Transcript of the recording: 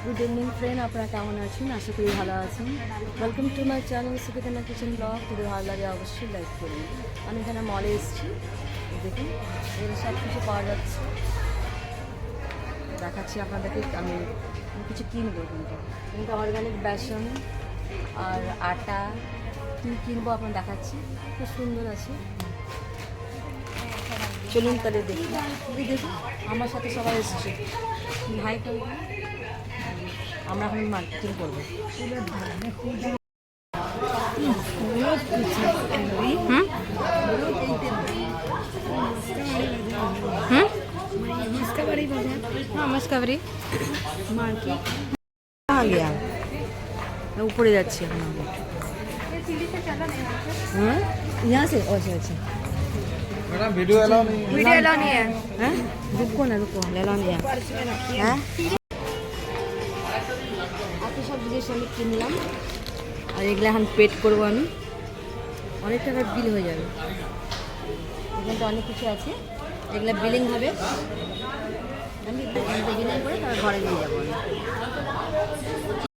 Good evening friend, আপনারা কেমন আছেন? আশা করি ভালো আছেন। ওয়েলকাম টু মাই চ্যানেল সুবিধানা কিচেন ব্লগ। যদি ভালো লাগে অবশ্যই লাইক করুন। আমি এখানে মলে এসেছি, দেখুন এখানে সব কিছু পাওয়া যাচ্ছে। দেখাচ্ছি আপনাদেরকে। আমি কিছু কিনবো, কিন্তু অর্গানিক বেসন আর আটা কী কিনবো আপনার দেখাচ্ছি। খুব সুন্দর আছে, চলুন তাহলে দেখি। দেখুন আমার সাথে সবাই এসছে, ভাই করবো, আমরা এখন মার্কেটিং করবো। मस्कावरी मार्केट कहाँ गया? मैं ऊपर ही जाती हूँ। हाँ यहाँ से अच्छा अच्छा मैडम वीडियो अलाउ नहीं है। वीडियो अलाउ नहीं है। हैं रुको ना, रुको अलाउ नहीं है। हैं এত সব জিনিস আমি কিনলাম, আর এগুলো এখন পেড করবো আমি। অনেক টাকার বিল হয়ে যাবে। এখানটা অনেক কিছু আছে, এগুলো বিলিং হবে। আমি বিলিং করে তারপর ঘরে নিয়ে যাবো আমি।